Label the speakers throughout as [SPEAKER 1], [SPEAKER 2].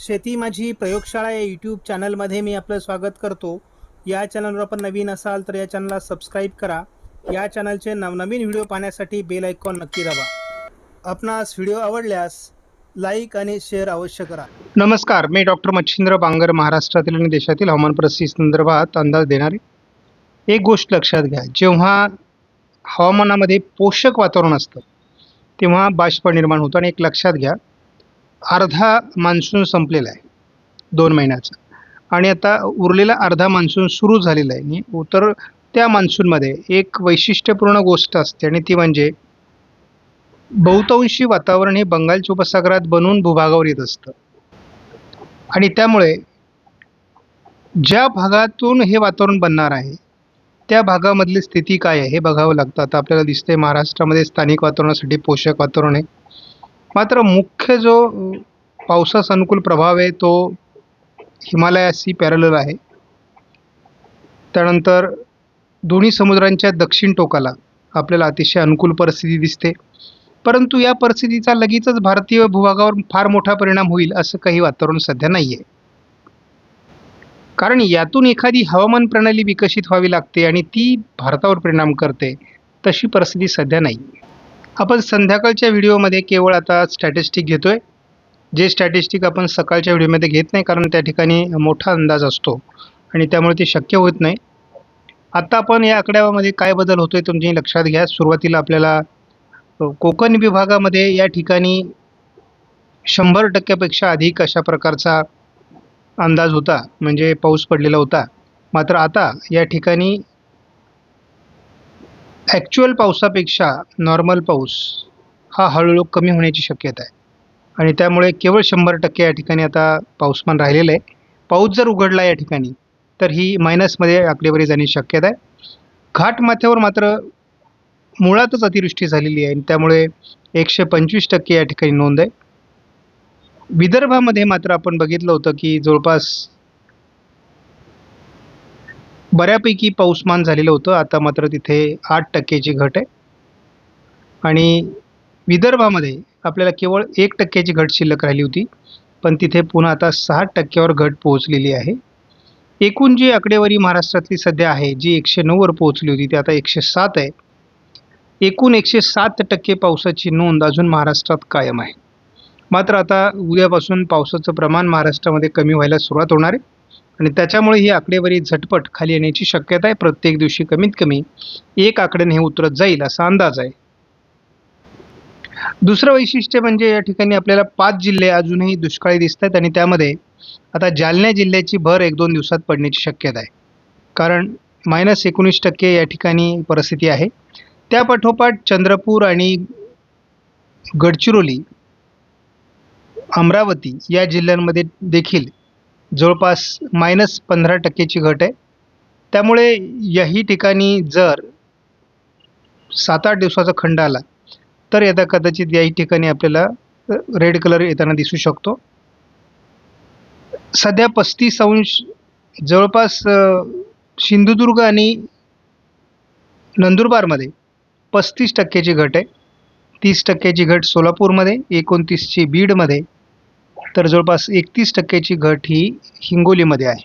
[SPEAKER 1] शेती माझी प्रयोगशाळा या यूट्यूब चॅनलमध्ये मी आपलं स्वागत करतो. या चॅनलवर आपण नवीन असाल तर या चॅनलला सबस्क्राईब करा. या चॅनलचे नवनवीन व्हिडिओ पाहण्यासाठी बेल आयकॉन नक्की दाबा. आपणास व्हिडिओ आवडल्यास लाईक आणि शेअर अवश्य करा.
[SPEAKER 2] नमस्कार, मी डॉक्टर मच्छिंद्र बांगर, महाराष्ट्रातील आणि देशातील हवामान परिस्थिती संदर्भात अंदाज देणारे. एक गोष्ट लक्षात घ्या, जेव्हा हवामानामध्ये पोषक वातावरण असतं तेव्हा बाष्प निर्माण होतं. आणि एक लक्षात घ्या, अर्धा मान्सून संपलेला आहे 2 महिन्याचा, आणि आता उरलेला अर्धा मान्सून सुरू झालेला आहे. तर त्या मान्सूनमध्ये एक वैशिष्ट्यपूर्ण गोष्ट असते, आणि ती म्हणजे बहुतांशी वातावरण हे बंगालच्या उपसागरात बनून भूभागावर येत असतं. आणि त्यामुळे ज्या भागातून हे वातावरण बनणार आहे त्या भागामधली स्थिती काय आहे हे बघावं लागतं. आता आपल्याला दिसते महाराष्ट्रामध्ये स्थानिक वातावरणासाठी पोषक वातावरण आहे, मात्र मुख्य जो पावसास अनुकूल प्रभाव आहे तो हिमालयाशी पॅरलल आहे. त्यानंतर दोन्ही समुद्रांच्या दक्षिण टोकाला आपल्याला अतिशय अनुकूल परिस्थिती दिसते, परंतु या परिस्थितीचा लगेचच भारतीय भूभागावर फार मोठा परिणाम होईल असं काही वातावरण सध्या नाही आहे. कारण यातून एखादी हवामान प्रणाली विकसित व्हावी लागते आणि ती भारतावर परिणाम करते, तशी परिस्थिती सध्या नाही. आपण संध्याकाळच्या व्हिडिओमध्ये केवळ आता स्टॅटिस्टिक घेतोय. जे स्टॅटिस्टिक आपण सकाळच्या व्हिडिओमध्ये घेत नाही, कारण त्या ठिकाणी मोठा अंदाज असतो आणि त्यामुळे ते शक्य होत नाही. आता आपण या आकड्यामध्ये काय बदल होतोय तुम्ही लक्षात घ्या. सुरुवातीला आपल्याला कोकण विभागामध्ये या ठिकाणी 100% अधिक अशा प्रकारचा अंदाज होता, म्हणजे पाऊस पडलेला होता. मात्र आता या ठिकाणी ॲक्च्युअल पावसापेक्षा नॉर्मल पाऊस हा हळूहळू कमी होण्याची शक्यता आहे, आणि त्यामुळे केवळ 100% या ठिकाणी आता पाऊसमान राहिलेलं आहे. पाऊस जर उघडला या ठिकाणी तर ही मायनसमध्ये आकडेवारी जाण्याची शक्यता आहे. घाटमाथ्यावर मात्र मुळातच अतिवृष्टी झालेली आहे, आणि त्यामुळे 125% या ठिकाणी नोंद आहे. विदर्भामध्ये मात्र आपण बघितलं होतं की जवळपास बऱ्यापैकी पाऊसमान झालेलं होतं. आता मात्र तिथे 8%ची घट आहे, आणि विदर्भामध्ये आपल्याला केवळ 1%ची घट शिल्लक राहिली होती, पण तिथे पुन्हा आता 6%वर घट पोहोचलेली आहे. एकूण जी आकडेवारी महाराष्ट्रातली सध्या आहे, जी 109वर पोहोचली होती, ती आता 107 आहे. एकूण 107% पावसाची नोंद अजून महाराष्ट्रात कायम आहे. मात्र आता उद्यापासून पावसाचं प्रमाण महाराष्ट्रामध्ये कमी व्हायला सुरुवात होणार आहे, आणि त्याच्यामुळे ही आकडेवारी झटपट खाली येण्याची शक्यता आहे. प्रत्येक दिवशी कमीत कमी एक आकड्याने हे उतरत जाईल असा अंदाज आहे. दुसरं वैशिष्ट्य म्हणजे या ठिकाणी आपल्याला 5 जिल्हे अजूनही दुष्काळी दिसत आहेत, आणि त्यामध्ये आता जालना जिल्ह्याची भर 1-2 दिवसात पडण्याची शक्यता आहे, कारण -19% या ठिकाणी परिस्थिती आहे. त्या पाठोपाठ चंद्रपूर आणि गडचिरोली, अमरावती या जिल्ह्यांमध्ये देखील जवळपास -15%ची घट आहे. त्यामुळे याही ठिकाणी जर 7-8 दिवसाचा खंड आला तर यदा कदाचित याही ठिकाणी आपल्याला रेड कलर येताना दिसू शकतो. सध्या 35° जवळपास सिंधुदुर्ग आणि नंदुरबारमध्ये 35%ची घट आहे. 30%ची घट सोलापूरमध्ये, 29ची बीडमध्ये, तर जवळपास 31%ची घट ही हिंगोलीमध्ये आहे.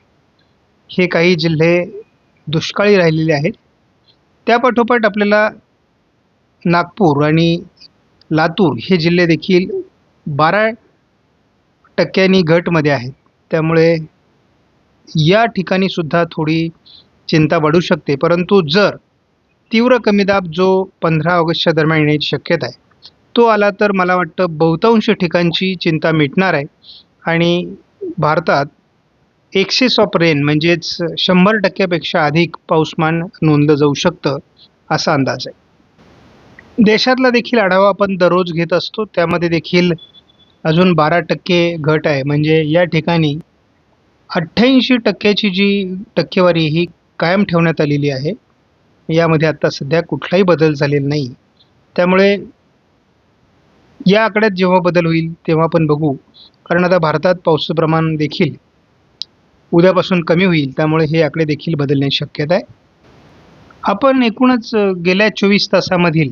[SPEAKER 2] हे काही जिल्हे दुष्काळी राहिलेले आहेत. त्या पाठोपाठ आपल्याला नागपूर आणि लातूर हे जिल्हे देखील 12% घटमध्ये आहेत. त्यामुळे या ठिकाणी सुद्धा थोडी चिंता वाढू शकते, परंतु जर तीव्र कमी दाब जो 15 ऑगस्टच्या दरम्यान येण्याची शक्यता आहे तो आला तर मला वाटतं बहुतांश ठिकाणची चिंता मिटणार आहे, आणि भारतात एक्सेस ऑफ रेन म्हणजेच 100%पेक्षा अधिक पाऊसमान नोंदलं जाऊ शकतं असा अंदाज आहे. देशातला देखील आढावा आपण दररोज घेत असतो, त्यामध्ये देखील अजून 12% घट आहे. म्हणजे या ठिकाणी 88%ची जी टक्केवारी ही कायम ठेवण्यात आलेली आहे. यामध्ये आता सध्या कुठलाही बदल झालेला नाही. त्यामुळे या आकड्यात जेव्हा बदल होईल तेव्हा आपण बघू, कारण आता भारतात पावसाचं प्रमाण देखील उद्यापासून कमी होईल, त्यामुळे हे आकडे देखील बदलण्याची शक्यता आहे. आपण एकूणच गेल्या 24 तासामधील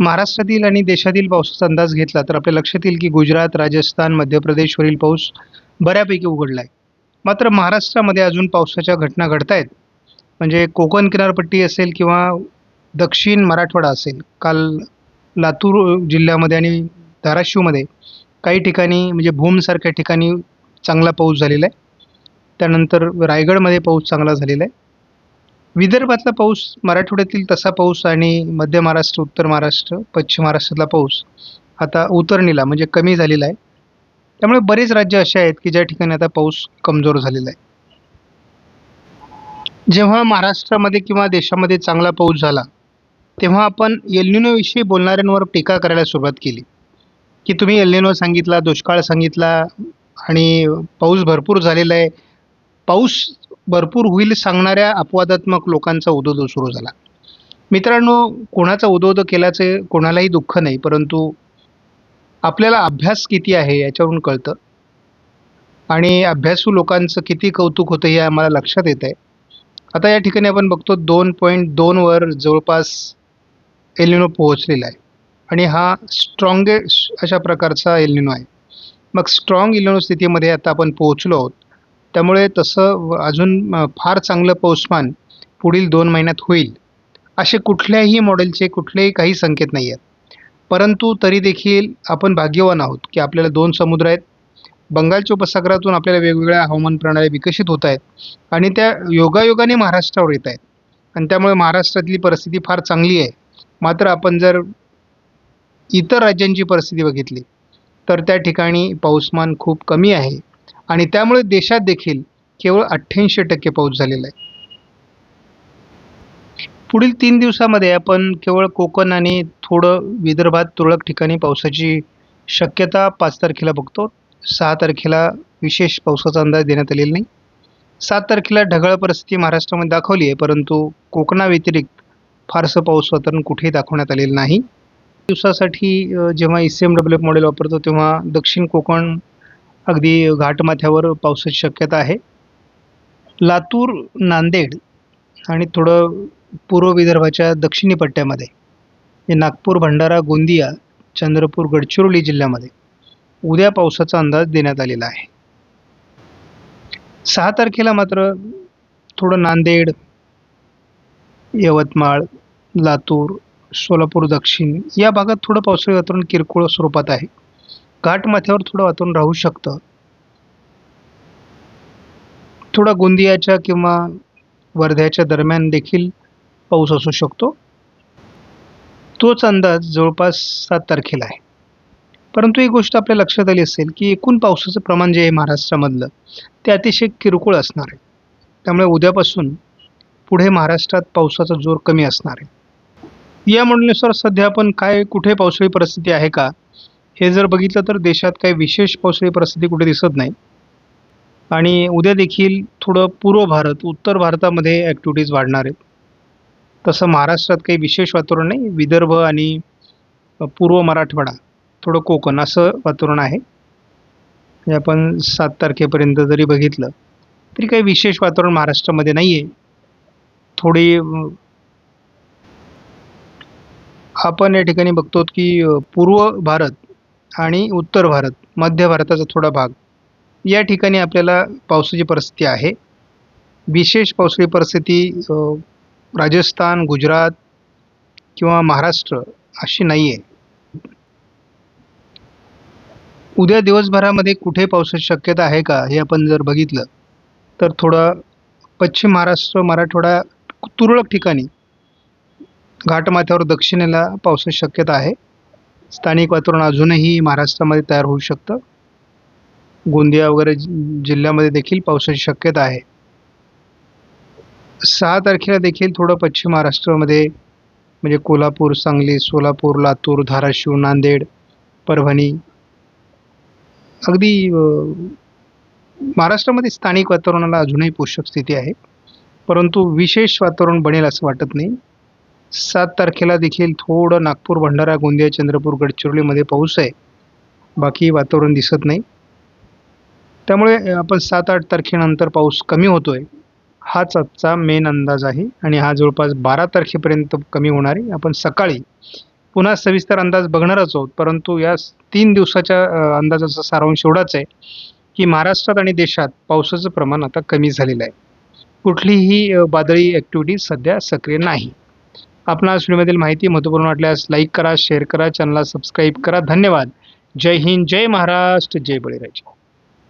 [SPEAKER 2] महाराष्ट्रातील आणि देशातील पावसाचा अंदाज घेतला तर आपल्या लक्षात येईल की गुजरात, राजस्थान, मध्य प्रदेशवरील पाऊस बऱ्यापैकी उघडला आहे. मात्र महाराष्ट्रामध्ये अजून पावसाच्या घटना घडत आहेत. म्हणजे कोकण किनारपट्टी असेल किंवा दक्षिण मराठवाडा असेल. काल लातूर जिल्ह्यामध्ये आणि धाराशिवमध्ये काही ठिकाणी म्हणजे भूमसारख्या ठिकाणी चांगला पाऊस झालेला आहे. त्यानंतर रायगडमध्ये पाऊस चांगला झालेला आहे. विदर्भातला पाऊस, मराठवाड्यातील तसा पाऊस आणि मध्य महाराष्ट्र, उत्तर महाराष्ट्र, पश्चिम महाराष्ट्रातला पाऊस आता उतरणीला म्हणजे कमी झालेला आहे. त्यामुळे बरेच राज्य असे आहेत की ज्या ठिकाणी आता पाऊस कमजोर झालेला आहे. जेव्हा महाराष्ट्रामध्ये किंवा देशामध्ये चांगला पाऊस झाला तेव्हा आपण एल निनोविषयी बोलणाऱ्यांवर टीका करायला सुरुवात केली की तुम्ही एल निनो सांगितला, दुष्काळ सांगितला आणि पाऊस भरपूर झालेला आहे. पाऊस भरपूर होईल सांगणाऱ्या अपवादात्मक लोकांचा उदोउदो सुरू झाला. मित्रांनो, कोणाचा उदोउदो केल्याचे कोणालाही दुःख नाही, परंतु आपल्याला अभ्यास किती आहे याच्यावरून कळतं आणि अभ्यासू लोकांचं किती कौतुक होतं हे आम्हाला लक्षात येत आहे. आता या ठिकाणी आपण बघतो 2.2 वर जवळपास एल निनो पोहोचलेला आहे आणि हा स्ट्रॉंगेस्ट अशा प्रकारचा एल निनो आहे. मग स्ट्रॉंग एल निनो स्थितीमध्ये आता आपण पोहोचलो आहोत. त्यामुळे तसं अजून फार चांगलं पाऊसमान पुढील 2 महिन्यात होईल असे कुठल्याही मॉडेलचे कुठलेही काही संकेत नाही आहेत. परंतु तरी देखील आपण भाग्यवान आहोत की आपल्याला 2 समुद्र आहेत. बंगालच्या उपसागरातून आपल्याला वेगवेगळ्या हवामान प्रणाली विकसित होत आहेत आणि त्या योगायोगाने महाराष्ट्रावर येत आहेत आणि त्यामुळे महाराष्ट्रातली परिस्थिती फार चांगली आहे. मात्र आपण जर इतर राज्यांची परिस्थिती बघितली तर त्या ठिकाणी पाऊसमान खूप कमी आहे आणि त्यामुळे देशात देखील केवळ 88% पाऊस झालेला आहे. पुढील 3 दिवसामध्ये आपण केवळ कोकण आणि थोडं विदर्भात तुरळक ठिकाणी पावसाची शक्यता 5 तारखेला बघतो. 6 तारखेला विशेष पावसाचा अंदाज देण्यात आलेला नाही. 7 तारखेला ढगाळ परिस्थिती महाराष्ट्रामध्ये दाखवली आहे, परंतु कोकणाव्यतिरिक्त फारसं पाऊस वातावरण कुठेही दाखवण्यात आलेलं नाही. दिवसासाठी जेव्हा ECMWF मॉडेल वापरतो तेव्हा दक्षिण कोकण अगदी घाटमाथ्यावर पावसाची शक्यता आहे. लातूर, नांदेड आणि थोडं पूर्व विदर्भाच्या दक्षिणी पट्ट्यामध्ये हे नागपूर, भंडारा, गोंदिया, चंद्रपूर, गडचिरोली जिल्ह्यामध्ये उद्या पावसाचा अंदाज देण्यात आलेला आहे. 6 तारखेला मात्र थोडं नांदेड, यवतमाळ, लातूर, सोलापूर दक्षिण या भागात थोडं पावसाळी वातावरण किरकोळ स्वरूपात आहे. घाटमाथ्यावर थोडं वातावरण राहू शकतं. थोडा गोंदियाच्या किंवा वर्ध्याच्या दरम्यान देखील पाऊस असू शकतो. तोच अंदाज जवळपास 7 तारखेला आहे. परंतु एक गोष्ट आपल्या लक्षात आली असेल की एकूण पावसाचं प्रमाण जे आहे महाराष्ट्रामधलं ते अतिशय किरकोळ असणार आहे. त्यामुळे उद्यापासून पुढे महाराष्ट्रात पावसाचा जोर कमी असणार आहे. या मॉडेलनुसार सध्या आपण कुठे पावसाळी परिस्थिती आहे का हे जर बघितलं तर देशात काही विशेष पावसाळी परिस्थिती कुठे दिसत नाही आणि उद्या देखील थोडं पूर्व भारत, उत्तर भारतामध्ये ॲक्टिव्हिटीज वाढणार आहेत. तसं महाराष्ट्रात काही विशेष वातावरण नाही. विदर्भ आणि पूर्व मराठवाडा, थोडं कोकण असं वातावरण आहे. हे आपण 7 तारखेपर्यंत जरी बघितलं तरी काही विशेष वातावरण महाराष्ट्रामध्ये नाही आहे. थोडी आपण या ठिकाणी बघतो की पूर्व भारत आणि उत्तर भारत, मध्य भारताचा थोडा भाग या ठिकाणी आपल्याला पावसाची परिस्थिती आहे. विशेष पावसाळी परिस्थिती राजस्थान, गुजरात किंवा महाराष्ट्र अशी नाही आहे. उद्या दिवसभरामध्ये कुठे पावसाची शक्यता आहे का हे आपण जर बघितलं तर थोडं पश्चिम महाराष्ट्र, मराठवाडा तुरळक ठिकाणी घाटमाथ्यावर दक्षिणेला पावसाची शक्यता आहे. स्थानिक वातावरण अजूनही महाराष्ट्रामध्ये तयार होऊ शकतं. गोंदिया वगैरे जिल्ह्यामध्ये देखील पावसाची शक्यता आहे. 6 तारखेला देखील थोडं पश्चिम महाराष्ट्रामध्ये म्हणजे कोल्हापूर, सांगली, सोलापूर, लातूर, धाराशिव, नांदेड, परभणी अगदी महाराष्ट्रामध्ये स्थानिक वातावरणाला अजूनही पोषक स्थिती आहे, परंतु विशेष वातावरण बनेल असं वाटत नाही. 7 तारखेला देखील थोडं नागपूर, भंडारा, गोंदिया, चंद्रपूर, गडचिरोलीमध्ये पाऊस आहे. बाकी वातावरण दिसत नाही. त्यामुळे आपण 7-8 तारखेनंतर पाऊस कमी होतोय हाच आजचा मेन अंदाज आहे आणि हा जवळपास 12 तारखेपर्यंत कमी होणार आहे. आपण सकाळी पुन्हा सविस्तर अंदाज बघणारच आहोत, परंतु या 3 दिवसाच्या अंदाजाचा सारांश एवढाच आहे की महाराष्ट्रात आणि देशात पावसाचं प्रमाण आता कमी झालेलं आहे. कुठलीही वादळी ॲक्टिव्हिटी सध्या सक्रिय नाही. आपणास व्हिडिओमधील माहिती महत्त्वपूर्ण वाटल्यास लाईक करा, शेअर करा, चॅनलला सबस्क्राईब करा. धन्यवाद. जय हिंद, जय महाराष्ट्र, जय बळीराजा.